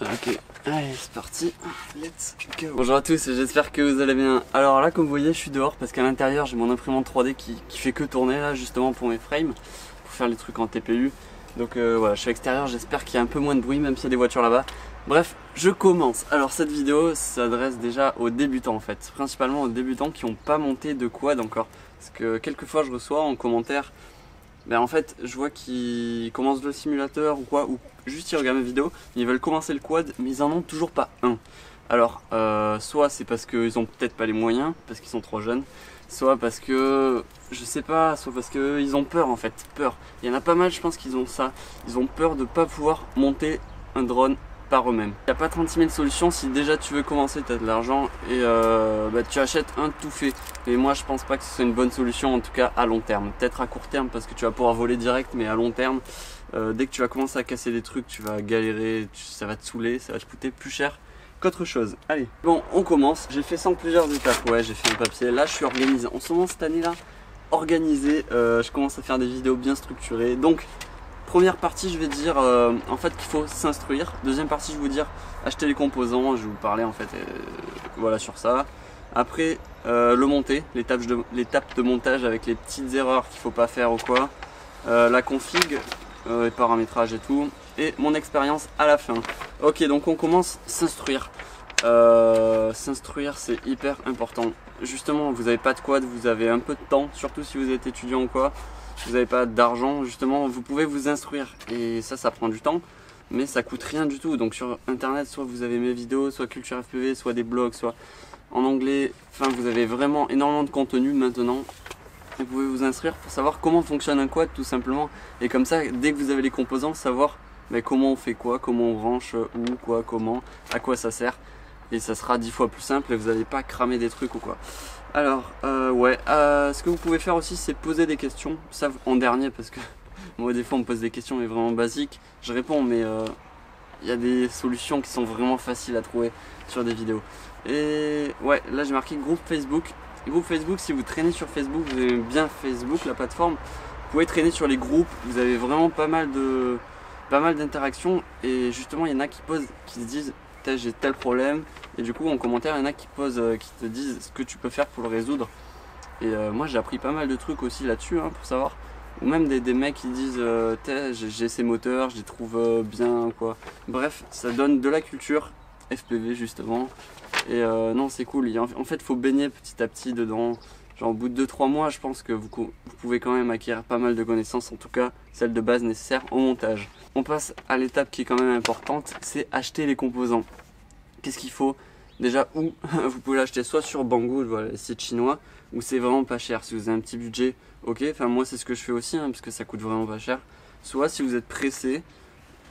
Ok, allez c'est parti, let's go. Bonjour à tous, j'espère que vous allez bien. Alors là comme vous voyez je suis dehors parce qu'à l'intérieur j'ai mon imprimante 3D qui fait que tourner là justement pour mes frames, pour faire les trucs en TPU. Donc voilà, je suis à l'extérieur, j'espère qu'il y a un peu moins de bruit même s'il y a des voitures là-bas. Bref, je commence. Alors cette vidéo s'adresse déjà aux débutants en fait, principalement aux débutants qui n'ont pas monté de quad encore. Parce que quelquefois je reçois en commentaire, ben en fait je vois qu'ils commencent le simulateur ou quoi, ou juste ils regardent mes vidéos, ils veulent commencer le quad mais ils en ont toujours pas un. Alors soit c'est parce qu'ils ont peut-être pas les moyens, parce qu'ils sont trop jeunes, soit parce que je sais pas, soit parce qu'ils ont peur en fait, peur. Il y en a pas mal je pense qu'ils ont ça, ils ont peur de pas pouvoir monter un drone par eux-mêmes. Il n'y a pas 36 000 solutions, si déjà tu veux commencer, tu as de l'argent et bah, tu achètes un tout fait. Et moi je pense pas que ce soit une bonne solution, en tout cas à long terme. Peut-être à court terme parce que tu vas pouvoir voler direct, mais à long terme, dès que tu vas commencer à casser des trucs, tu vas galérer, ça va te saouler, ça va te coûter plus cher qu'autre chose. Allez, bon on commence. J'ai fait ça en plusieurs étapes, ouais j'ai fait un papier. Là je suis organisé, en ce moment cette année là, organisé, je commence à faire des vidéos bien structurées. Donc première partie je vais dire en fait qu'il faut s'instruire. Deuxième partie je vais vous dire acheter les composants, je vais vous parler en fait voilà sur ça. Après le monter, l'étape de montage avec les petites erreurs qu'il faut pas faire ou quoi. La config, les paramétrages et tout. Et mon expérience à la fin. Ok donc on commence s'instruire. S'instruire c'est hyper important. Justement vous n'avez pas de quad, vous avez un peu de temps, surtout si vous êtes étudiant ou quoi. Vous n'avez pas d'argent, justement, vous pouvez vous instruire et ça prend du temps, mais ça coûte rien du tout. Donc sur internet, soit vous avez mes vidéos, soit Culture FPV, soit des blogs, soit en anglais. Enfin, vous avez vraiment énormément de contenu maintenant. Vous pouvez vous instruire pour savoir comment fonctionne un quad tout simplement. Et comme ça, dès que vous avez les composants, savoir comment on fait quoi, comment on branche, où, quoi, comment, à quoi ça sert. Et ça sera 10 fois plus simple et vous n'allez pas cramer des trucs ou quoi. Alors ouais, ce que vous pouvez faire aussi c'est poser des questions, ça en dernier parce que moi des fois on me pose des questions mais vraiment basiques, je réponds mais il y a des solutions qui sont vraiment faciles à trouver sur des vidéos. Et ouais, là j'ai marqué groupe Facebook. Groupe Facebook, si vous traînez sur Facebook, vous aimez bien Facebook, la plateforme, vous pouvez traîner sur les groupes, vous avez vraiment pas mal d'interactions et justement il y en a qui posent, qui se disent j'ai tel problème et du coup en commentaire il y en a qui posent, qui te disent ce que tu peux faire pour le résoudre et moi j'ai appris pas mal de trucs aussi là-dessus pour savoir, ou même des mecs qui disent j'ai ces moteurs, je les trouve bien quoi. Bref, ça donne de la culture FPV justement et non c'est cool. En fait faut baigner petit à petit dedans, genre au bout de 2-3 mois je pense que vous pouvez quand même acquérir pas mal de connaissances, en tout cas celles de base nécessaires au montage. On passe à l'étape qui est quand même importante, c'est acheter les composants. Qu'est-ce qu'il faut? Déjà, où vous pouvez l'acheter soit sur Banggood, voilà, les sites chinois, où c'est vraiment pas cher. Si vous avez un petit budget, ok, enfin moi c'est ce que je fais aussi, parce que ça coûte vraiment pas cher. Soit si vous êtes pressé,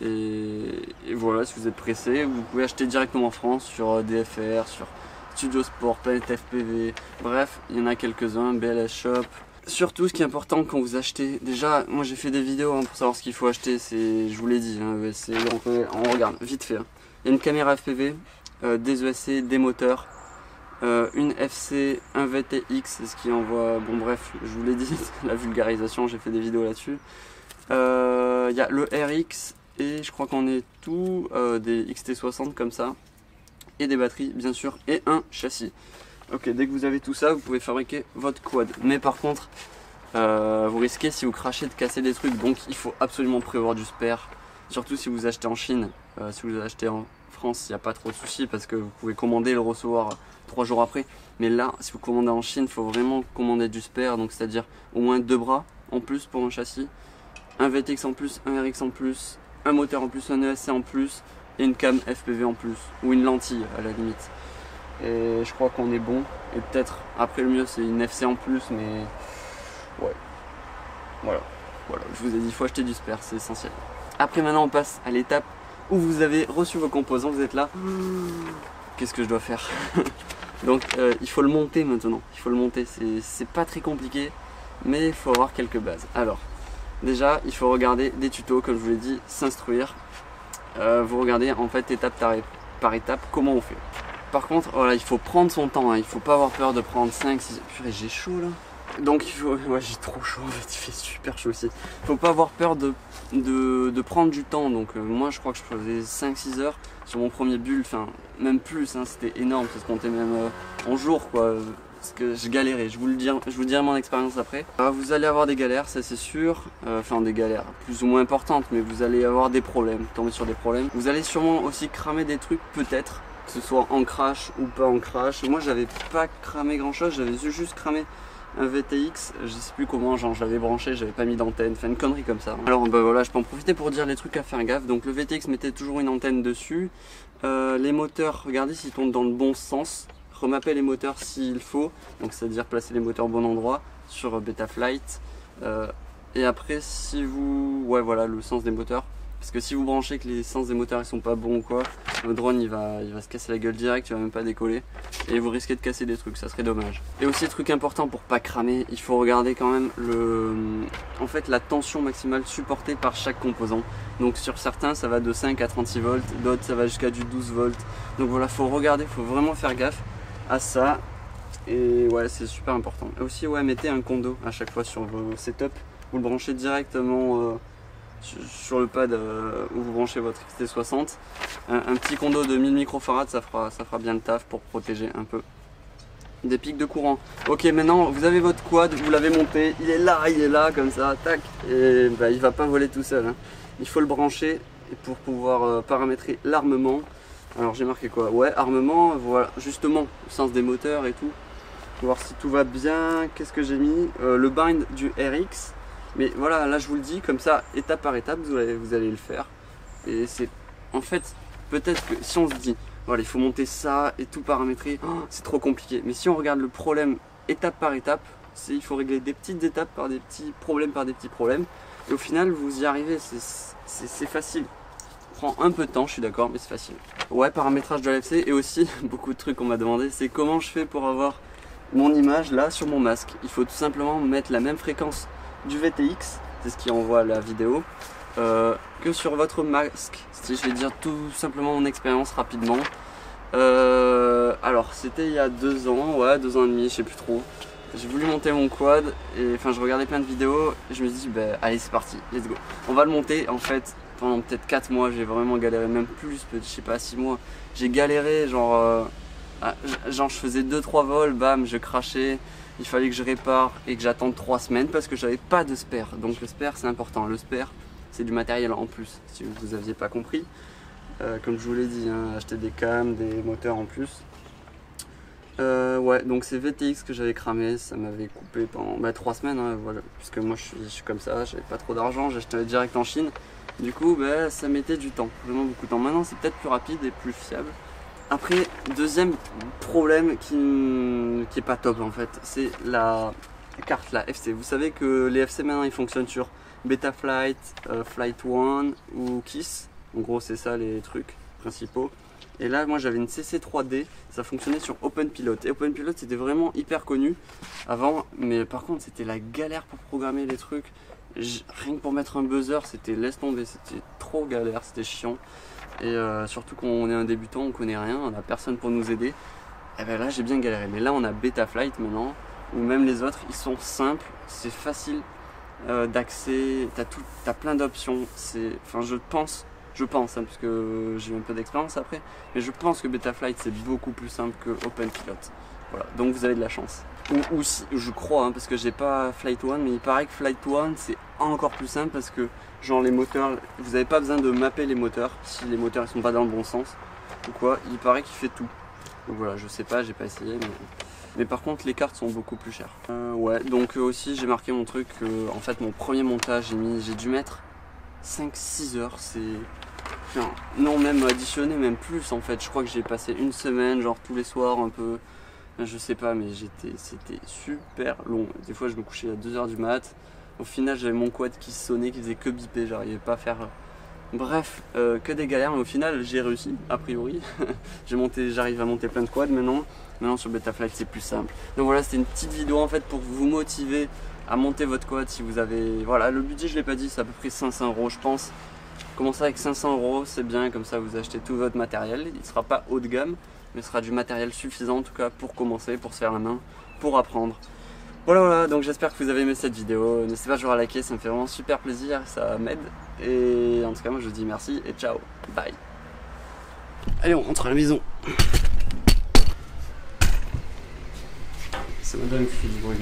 et voilà, si vous êtes pressé, vous pouvez acheter directement en France sur DFR, sur Studio Sport, Planète FPV, bref, il y en a quelques-uns, BLS Shop. Surtout ce qui est important quand vous achetez, déjà moi j'ai fait des vidéos pour savoir ce qu'il faut acheter, je vous l'ai dit, on regarde vite fait. Il y a une caméra FPV, des ESC, des moteurs, une FC, un VTX, c'est ce qui envoie, bon bref, je vous l'ai dit, la vulgarisation, j'ai fait des vidéos là-dessus. Il y a le RX et je crois qu'on est tout, des XT60 comme ça, et des batteries bien sûr, et un châssis. Ok, dès que vous avez tout ça, vous pouvez fabriquer votre quad. Mais par contre, vous risquez si vous crachez de casser des trucs. Donc il faut absolument prévoir du spare. Surtout si vous achetez en Chine. Si vous achetez en France, il n'y a pas trop de soucis parce que vous pouvez commander et le recevoir 3 jours après. Mais là, si vous commandez en Chine, il faut vraiment commander du spare. Donc c'est-à-dire au moins 2 bras en plus pour un châssis, un VTX en plus, un RX en plus, un moteur en plus, un ESC en plus et une cam FPV en plus. Ou une lentille à la limite. Et je crois qu'on est bon, et peut-être après le mieux c'est une FC en plus, mais ouais, voilà, je vous ai dit il faut acheter du spare, c'est essentiel. Après maintenant on passe à l'étape où vous avez reçu vos composants, vous êtes là, qu'est-ce que je dois faire? Donc il faut le monter maintenant, il faut le monter, c'est pas très compliqué, mais il faut avoir quelques bases. Alors déjà il faut regarder des tutos, comme je vous l'ai dit, s'instruire, vous regardez en fait étape par étape comment on fait. Par contre, voilà, il faut prendre son temps, il faut pas avoir peur de prendre 5, 6... Purée, j'ai chaud là. Donc il faut, ouais, j'ai trop chaud en fait, il fait super chaud aussi. Faut pas avoir peur de prendre du temps. Donc moi je crois que je faisais 5-6 heures sur mon premier bulle, enfin même plus, hein, c'était énorme, ça se comptait même en jours quoi. Parce que je galérais, je vous dirai mon expérience après. Vous allez avoir des galères, ça c'est sûr, enfin des galères plus ou moins importantes, mais vous allez avoir des problèmes, tomber sur des problèmes. Vous allez sûrement aussi cramer des trucs peut-être, que ce soit en crash ou pas en crash. Moi j'avais pas cramé grand chose, j'avais juste cramé un VTX, je sais plus comment, genre je l'avais branché, j'avais pas mis d'antenne, enfin une connerie comme ça. Alors bah voilà, je peux en profiter pour dire les trucs à faire gaffe. Donc le VTX mettait toujours une antenne dessus. Les moteurs, regardez s'ils tournent dans le bon sens. Remapper les moteurs s'il faut, donc c'est à dire placer les moteurs au bon endroit sur Betaflight. Et après si vous, ouais voilà le sens des moteurs, parce que si vous branchez que les sens des moteurs ils sont pas bons ou quoi, le drone il va se casser la gueule direct, il va même pas décoller et vous risquez de casser des trucs, ça serait dommage. Et aussi truc important pour pas cramer, il faut regarder quand même en fait la tension maximale supportée par chaque composant. Donc sur certains ça va de 5 à 36 volts, d'autres ça va jusqu'à du 12 volts. Donc voilà, faut regarder, faut vraiment faire gaffe à ça, et ouais c'est super important. Et aussi ouais, mettez un condo à chaque fois sur vos setups, vous le branchez directement sur le pad où vous branchez votre XT60. Un petit condo de 1000 microfarads, ça fera bien le taf pour protéger un peu des pics de courant. Ok, maintenant vous avez votre quad, vous l'avez monté, il est là comme ça, tac, et bah, il va pas voler tout seul, hein. Il faut le brancher pour pouvoir paramétrer l'armement. Alors j'ai marqué quoi? Ouais, armement, voilà, justement, le sens des moteurs et tout. Voir si tout va bien. Qu'est-ce que j'ai mis? Le bind du RX. Mais voilà, là je vous le dis, comme ça, étape par étape, vous allez le faire. Et c'est, en fait, peut-être que si on se dit, voilà, il faut monter ça et tout paramétrer, oh, c'est trop compliqué. Mais si on regarde le problème étape par étape, il faut régler des petites étapes par des petits problèmes par des petits problèmes. Et au final, vous y arrivez, c'est facile. Prend un peu de temps, je suis d'accord, mais c'est facile. Ouais, paramétrage de l'AFC et aussi beaucoup de trucs qu'on m'a demandé, c'est comment je fais pour avoir mon image là sur mon masque. Il faut tout simplement mettre la même fréquence du VTX, c'est ce qui envoie la vidéo, que sur votre masque. Je vais dire tout simplement mon expérience rapidement. Alors c'était il y a 2 ans, ouais 2 ans et demi, je sais plus trop. J'ai voulu monter mon quad et enfin je regardais plein de vidéos et je me suis dit bah allez c'est parti, let's go. On va le monter. En fait pendant peut-être 4 mois j'ai vraiment galéré, même plus, je sais pas 6 mois. J'ai galéré genre je faisais 2-3 vols, bam je crachais. Il fallait que je répare et que j'attende 3 semaines parce que j'avais pas de spare. Donc le spare c'est important, le spare c'est du matériel en plus si vous aviez pas compris. Comme je vous l'ai dit, hein, acheter des cams, des moteurs en plus. Ouais, donc c'est VTX que j'avais cramé, ça m'avait coupé pendant 3 semaines, hein, voilà, puisque moi je suis comme ça, j'avais pas trop d'argent, j'achetais direct en Chine. Du coup, ça mettait du temps, vraiment beaucoup de temps. Maintenant c'est peut-être plus rapide et plus fiable. Après, deuxième problème qui est pas top en fait, c'est la carte, la FC. Vous savez que les FC maintenant ils fonctionnent sur Betaflight, Flight One ou Kiss. En gros c'est ça les trucs principaux. Et là moi j'avais une CC3D, ça fonctionnait sur OpenPilot. Et OpenPilot c'était vraiment hyper connu avant, mais par contre c'était la galère pour programmer les trucs. Rien que pour mettre un buzzer c'était laisse tomber, c'était trop galère, c'était chiant. Et surtout quand on est un débutant, on connaît rien, on n'a personne pour nous aider. Et bien là j'ai bien galéré. Mais là on a Betaflight maintenant, ou même les autres, ils sont simples, c'est facile d'accès, t'as plein d'options. Enfin je pense hein, parce que j'ai eu un peu d'expérience après, mais je pense que Betaflight c'est beaucoup plus simple que OpenPilot. Voilà, donc vous avez de la chance. Ou si, je crois, hein, parce que j'ai pas Flight One, mais il paraît que Flight One c'est encore plus simple parce que genre les moteurs, vous n'avez pas besoin de mapper les moteurs si les moteurs ils sont pas dans le bon sens ou quoi. Il paraît qu'il fait tout. Donc voilà, je sais pas, j'ai pas essayé, mais par contre les cartes sont beaucoup plus chères. Ouais, donc aussi j'ai marqué mon truc. En fait mon premier montage j'ai dû mettre 5-6 heures. C'est enfin, non, même additionné, même plus en fait. Je crois que j'ai passé une semaine, genre tous les soirs un peu. Je sais pas, mais c'était super long. Des fois je me couchais à 2 h du mat. Au final j'avais mon quad qui sonnait, qui faisait que biper, j'arrivais pas à faire. Bref, que des galères, mais au final j'ai réussi, a priori. J'arrive à monter plein de quads maintenant. Maintenant sur Betaflight c'est plus simple. Donc voilà, c'était une petite vidéo en fait pour vous motiver à monter votre quad si vous avez. Voilà, le budget je l'ai pas dit, c'est à peu près 500 € je pense. Commencez avec 500 €, c'est bien, comme ça vous achetez tout votre matériel. Il ne sera pas haut de gamme, mais ce sera du matériel suffisant en tout cas pour commencer, pour se faire la main, pour apprendre. Voilà, donc j'espère que vous avez aimé cette vidéo. N'hésitez pas toujours à liker, ça me fait vraiment super plaisir, ça m'aide. Et en tout cas, moi je vous dis merci et ciao, bye. Allez, on rentre à la maison. C'est madame qui fait du bruit.